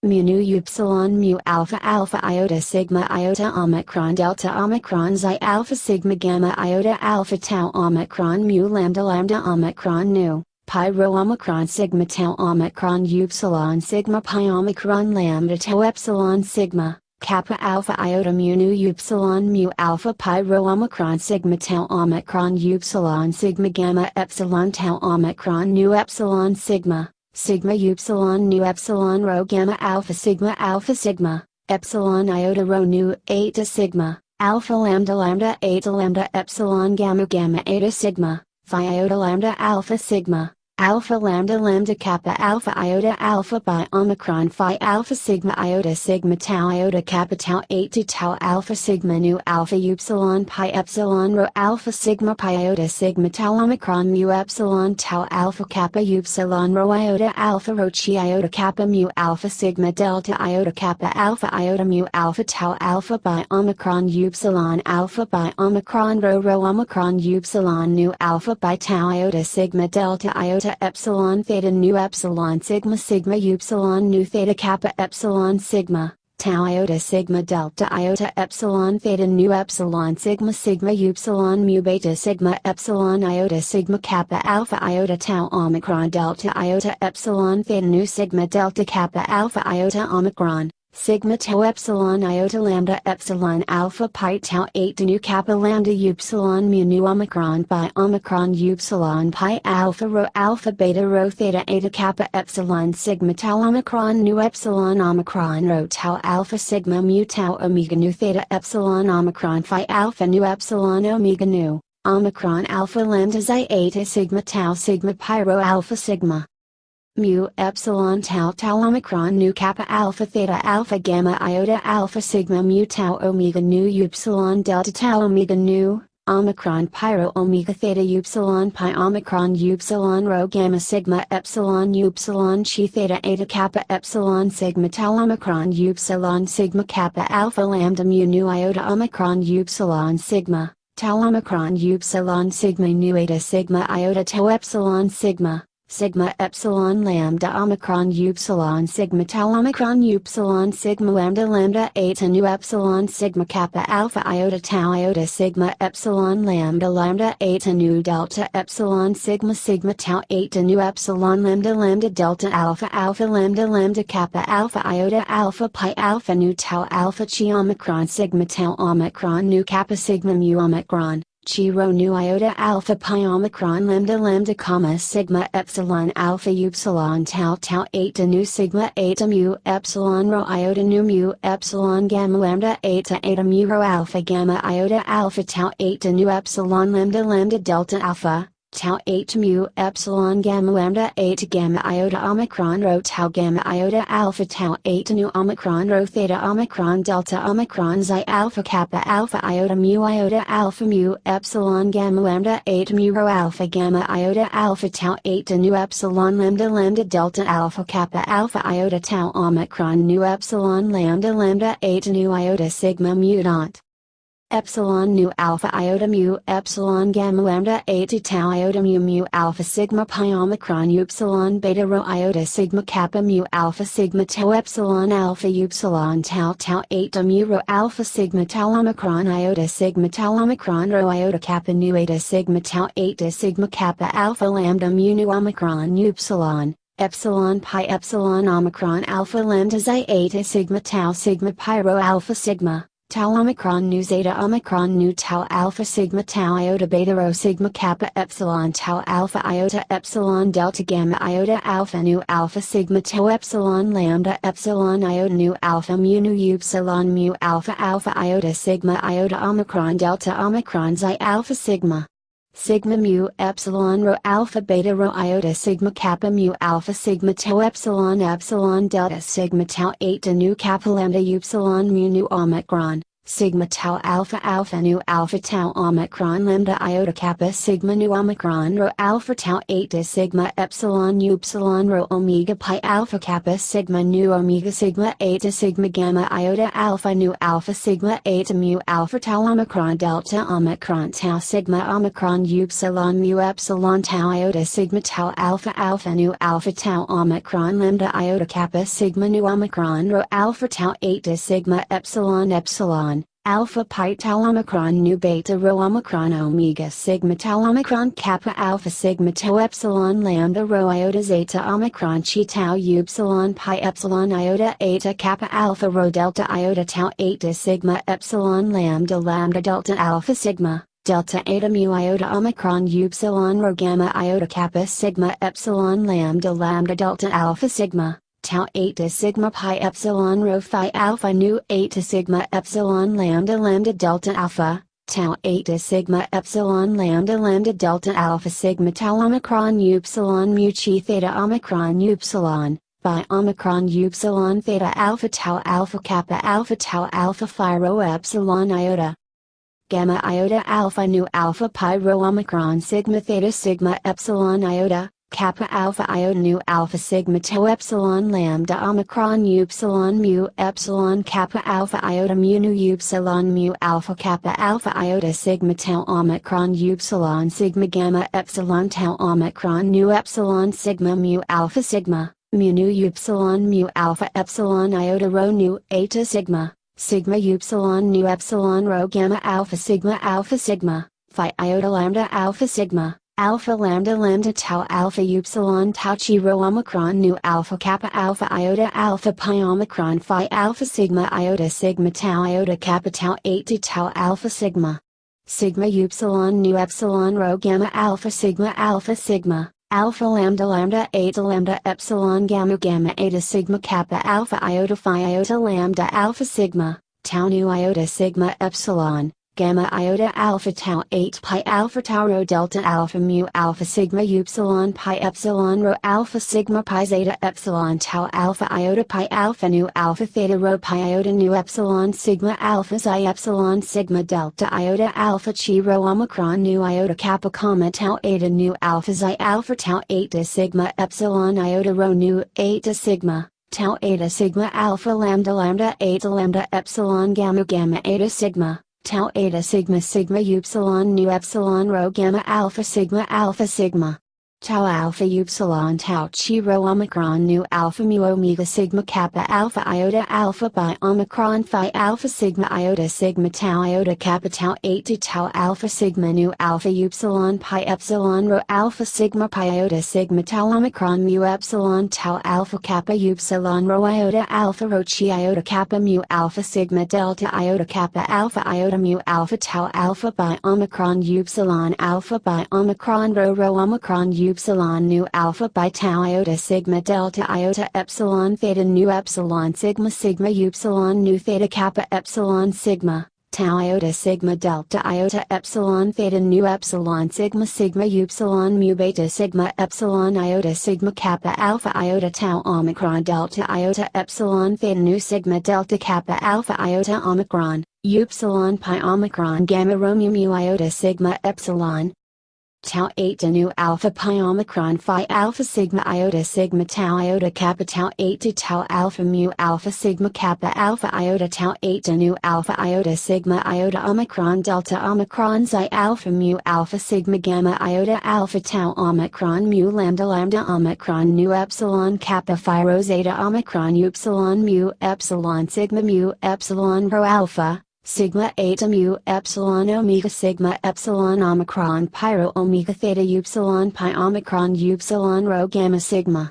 mu nu upsilon mu alpha alpha iota sigma iota omicron delta omicron xi alpha sigma gamma iota alpha tau omicron mu lambda lambda omicron nu pi rho omicron sigma tau omicron upsilon sigma pi omicron lambda tau epsilon sigma kappa alpha iota mu nu upsilon mu alpha pi rho omicron sigma tau omicron upsilon sigma gamma epsilon tau omicron nu epsilon sigma sigma upsilon nu epsilon rho gamma alpha sigma epsilon iota rho nu eta sigma alpha lambda lambda eta lambda epsilon gamma gamma eta sigma phi iota lambda alpha sigma alpha lambda lambda kappa alpha iota alpha pi omicron phi alpha sigma tau iota kappa tau 8 to tau alpha sigma nu alpha upsilon pi epsilon rho alpha sigma pi iota sigma tau omicron mu epsilon tau alpha kappa upsilon rho iota alpha rho chi iota kappa mu alpha sigma delta iota kappa alpha iota mu alpha tau alpha pi omicron upsilon alpha pi omicron rho omicron upsilon nu alpha pi tau iota sigma delta iota epsilon theta nu epsilon sigma sigma upsilon nu theta kappa epsilon sigma tau iota sigma delta iota epsilon theta nu epsilon sigma sigma upsilon mu beta sigma epsilon iota sigma kappa alpha iota tau omicron delta iota epsilon theta nu sigma delta kappa alpha iota omicron sigma tau epsilon iota lambda epsilon alpha pi tau 8 nu kappa lambda upsilon mu nu omicron pi omicron upsilon pi alpha rho beta rho theta eta kappa epsilon sigma tau omicron nu epsilon omicron rho tau alpha sigma mu tau omega nu theta epsilon omicron phi alpha nu epsilon omega nu omicron alpha lambda xi eta sigma pi rho alpha sigma mu epsilon tau tau omicron nu kappa alpha theta alpha gamma iota alpha sigma mu tau omega nu upsilon delta tau omega nu omicron pi rho omega theta upsilon pi omicron upsilon rho gamma sigma epsilon upsilon chi theta eta kappa epsilon sigma tau omicron upsilon sigma kappa alpha lambda mu nu iota omicron upsilon sigma tau omicron upsilon sigma nu eta sigma iota tau epsilon sigma sigma epsilon lambda omicron upsilon sigma tau omicron upsilon sigma lambda eta nu epsilon sigma kappa alpha iota tau iota sigma epsilon lambda eta nu delta epsilon sigma tau eta nu epsilon lambda delta alpha lambda kappa alpha iota alpha pi alpha nu tau alpha chi omicron sigma tau omicron nu kappa sigma mu omicron chi rho nu iota alpha pi omicron lambda comma sigma epsilon alpha upsilon tau 8 nu sigma eta mu epsilon rho iota nu mu epsilon gamma lambda eta mu rho alpha gamma iota alpha tau 8 nu epsilon lambda delta alpha tau 8 mu epsilon gamma lambda 8 gamma iota omicron rho tau gamma iota alpha tau 8 nu omicron rho theta omicron delta omicron xi alpha kappa alpha iota mu epsilon gamma lambda 8 mu rho alpha gamma iota alpha tau 8 nu epsilon lambda delta alpha kappa alpha iota tau omicron nu epsilon lambda 8 nu iota sigma mu dot epsilon nu alpha iota mu epsilon gamma lambda 8 tau iota mu alpha sigma pi omicron upsilon beta rho iota sigma kappa mu alpha sigma tau epsilon alpha upsilon tau 8 mu rho alpha sigma tau omicron iota sigma tau omicron rho iota kappa nu eta sigma tau 8 sigma kappa alpha lambda mu nu omicron upsilon epsilon pi epsilon omicron alpha lambda xi eta sigma pi rho alpha sigma tau omicron nu zeta omicron nu tau alpha sigma tau iota beta rho sigma kappa epsilon tau alpha iota epsilon delta gamma iota alpha nu alpha sigma tau epsilon lambda epsilon iota nu alpha mu nu upsilon mu alpha iota sigma iota omicron delta omicron xi alpha sigma sigma mu epsilon rho alpha beta rho iota sigma kappa mu alpha sigma tau epsilon delta sigma tau 8 nu kappa lambda upsilon mu nu omicron sigma tau alpha alpha nu alpha tau omicron lambda iota kappa sigma nu omicron rho alpha tau eta sigma epsilon nu epsilon rho omega pi alpha kappa sigma nu omega sigma eta sigma gamma iota alpha nu alpha sigma eta mu alpha tau omicron delta omicron tau sigma omicron upsilon mu epsilon tau iota sigma tau alpha alpha nu alpha tau omicron lambda iota kappa sigma nu omicron rho alpha tau eta sigma epsilon epsilon alpha pi tau omicron nu beta rho omicron omega sigma tau omicron kappa alpha sigma tau epsilon lambda rho iota zeta omicron chi tau upsilon pi epsilon iota eta kappa alpha rho delta iota tau eta sigma epsilon lambda lambda delta alpha sigma delta eta mu iota omicron upsilon rho gamma iota kappa sigma epsilon lambda lambda delta alpha sigma tau eta sigma pi epsilon rho phi alpha nu eta sigma epsilon lambda lambda delta alpha tau eta sigma epsilon lambda lambda delta alpha sigma tau omicron upsilon mu chi theta omicron upsilon by omicron upsilon theta alpha tau alpha phi rho epsilon iota gamma iota alpha nu alpha pi rho omicron sigma epsilon iota kappa alpha iota nu alpha sigma tau epsilon lambda omicron upsilon mu epsilon kappa alpha iota mu nu upsilon mu alpha kappa alpha iota sigma tau omicron upsilon sigma gamma epsilon tau omicron nu epsilon sigma mu alpha sigma mu nu upsilon mu alpha epsilon iota rho nu eta sigma sigma upsilon nu epsilon rho gamma alpha sigma phi iota lambda alpha sigma alpha lambda lambda tau alpha upsilon tau chi rho omicron nu alpha kappa alpha iota alpha pi omicron phi alpha sigma tau iota kappa tau eta tau alpha sigma upsilon nu epsilon rho gamma alpha sigma alpha lambda lambda epsilon gamma eta sigma kappa alpha iota phi iota lambda alpha sigma tau nu iota sigma epsilon gamma iota alpha tau 8 pi alpha tau rho delta alpha mu alpha sigma upsilon pi epsilon rho alpha sigma pi zeta epsilon tau alpha iota pi alpha nu alpha theta rho pi iota nu epsilon sigma alpha xi epsilon sigma delta iota alpha chi rho omicron nu iota kappa comma tau eta nu alpha xi alpha tau eta sigma epsilon iota rho nu eta sigma tau eta sigma alpha lambda lambda eta lambda epsilon gamma eta sigma tau eta sigma upsilon nu epsilon rho gamma alpha sigma tau alpha upsilon tau chi rho omicron nu alpha mu omega sigma kappa alpha iota alpha by omicron phi alpha sigma tau iota kappa tau 8 tau alpha sigma nu alpha upsilon pi epsilon rho alpha sigma pi iota sigma tau omicron mu epsilon tau alpha kappa upsilon rho iota alpha rho chi iota kappa mu alpha sigma delta iota kappa alpha iota mu alpha tau alpha by omicron upsilon alpha by omicron rho omicron upsilon nu alpha by tau iota sigma delta iota epsilon theta nu epsilon sigma upsilon nu theta kappa epsilon sigma tau iota sigma delta iota epsilon theta nu epsilon sigma upsilon mu beta sigma epsilon iota sigma kappa alpha iota tau omicron delta iota epsilon theta nu sigma delta kappa alpha iota omicron upsilon pi omicron gamma rho mu iota sigma epsilon tau eta nu alpha pi omicron phi alpha sigma tau iota kappa tau eta tau alpha mu alpha sigma kappa alpha iota tau eta nu alpha iota sigma iota omicron delta omicron xi alpha mu alpha sigma gamma iota alpha tau omicron mu lambda lambda omicron nu epsilon kappa phi rho zeta omicron upsilon mu epsilon rho alpha sigma eta mu epsilon omega sigma epsilon omicron pi rho omega theta upsilon pi omicron upsilon rho gamma sigma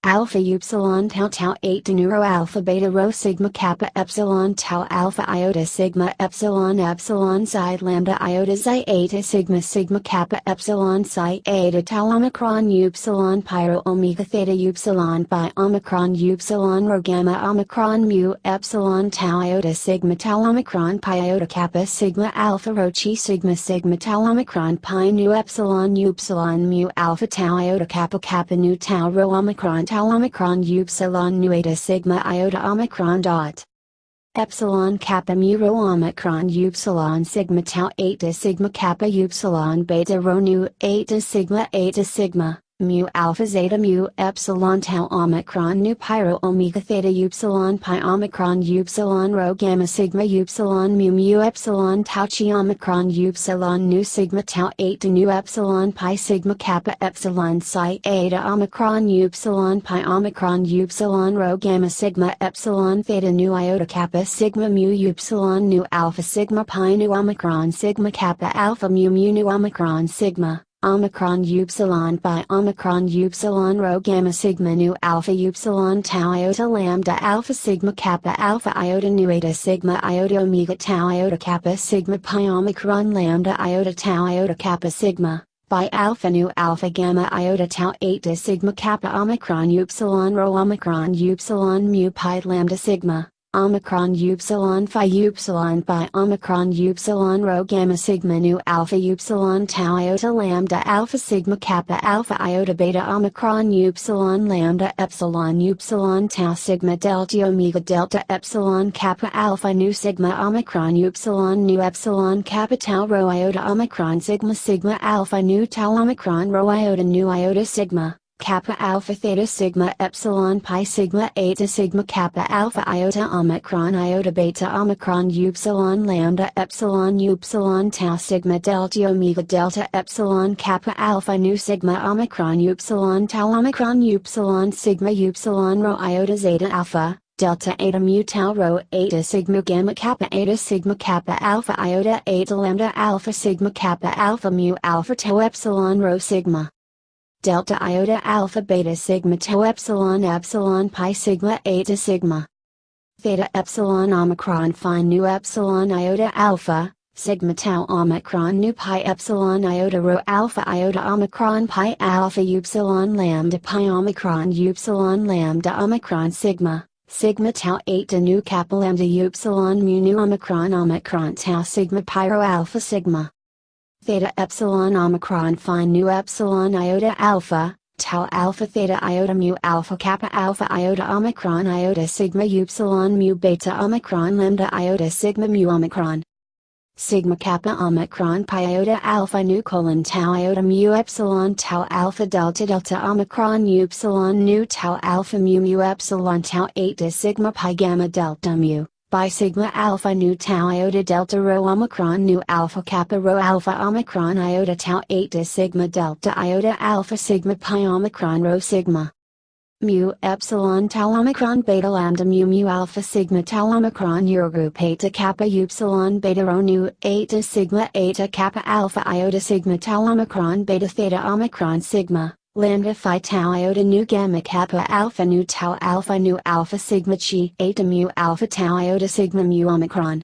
alpha upsilon tau 8 nu rho alpha beta rho sigma kappa epsilon tau alpha iota sigma epsilon xi lambda iota xi eta sigma kappa epsilon xi eta tau omicron upsilon pi rho omega theta upsilon pi omicron upsilon rho gamma omicron mu epsilon tau iota sigma tau omicron pi iota kappa sigma alpha rho chi sigma tau omicron pi nu epsilon upsilon mu alpha tau iota kappa nu tau rho omicron tau omicron upsilon nu eta sigma iota omicron dot Epsilon kappa mu rho omicron upsilon sigma tau eta sigma kappa upsilon beta rho nu eta sigma, mu alpha zeta mu epsilon tau omicron nu pi rho omega theta upsilon pi omicron upsilon rho gamma sigma upsilon mu epsilon tau chi omicron upsilon nu sigma tau eta nu epsilon pi sigma kappa epsilon psi eta omicron upsilon pi omicron upsilon rho gamma sigma epsilon theta nu iota kappa sigma mu upsilon nu alpha sigma pi nu omicron sigma kappa alpha mu nu omicron sigma. Omicron upsilon pi omicron upsilon rho gamma sigma nu alpha upsilon tau iota lambda alpha sigma kappa alpha iota nu eta sigma iota omega tau iota kappa sigma pi omicron lambda iota tau iota kappa sigma, pi alpha nu alpha gamma iota tau eta sigma kappa omicron upsilon rho omicron upsilon mu pi lambda sigma. Omicron upsilon phi upsilon pi omicron upsilon rho gamma sigma nu alpha upsilon tau iota lambda alpha sigma kappa alpha iota beta omicron upsilon lambda epsilon upsilon tau sigma delta omega delta epsilon kappa alpha nu sigma omicron upsilon nu epsilon kappa tau rho iota omicron sigma sigma alpha nu tau omicron rho iota nu iota sigma. Kappa alpha theta sigma epsilon pi sigma eta sigma kappa alpha iota omicron beta omicron upsilon lambda epsilon tau sigma delta omega delta epsilon kappa alpha nu sigma omicron upsilon tau omicron upsilon sigma upsilon rho iota zeta alpha. Delta eta mu tau rho eta sigma gamma kappa eta sigma kappa alpha iota eta lambda alpha sigma kappa alpha mu alpha tau epsilon rho sigma. Delta iota alpha beta sigma tau epsilon pi sigma eta sigma. Theta epsilon omicron phi nu epsilon iota alpha, sigma tau omicron nu pi epsilon iota rho alpha iota omicron pi alpha upsilon lambda pi omicron upsilon lambda omicron sigma. Sigma tau eta nu kappa lambda upsilon mu nu omicron tau sigma pi rho alpha sigma. Theta epsilon omicron phi nu epsilon iota alpha, tau alpha theta iota mu alpha kappa alpha iota omicron iota sigma upsilon mu beta omicron lambda iota sigma mu omicron. Sigma kappa omicron pi iota alpha nu colon tau iota mu epsilon tau alpha delta delta omicron upsilon nu tau alpha mu epsilon tau eta sigma pi gamma delta mu. By sigma alpha nu tau iota delta rho omicron nu alpha kappa rho alpha omicron iota tau eta sigma delta iota alpha sigma pi omicron rho sigma. Mu epsilon tau omicron beta lambda mu alpha sigma tau omicron Eurogroup eta kappa upsilon beta rho nu eta sigma eta kappa alpha iota sigma tau omicron beta theta omicron sigma. Lambda phi tau iota nu gamma kappa alpha nu tau alpha sigma chi eta mu alpha tau iota sigma mu omicron.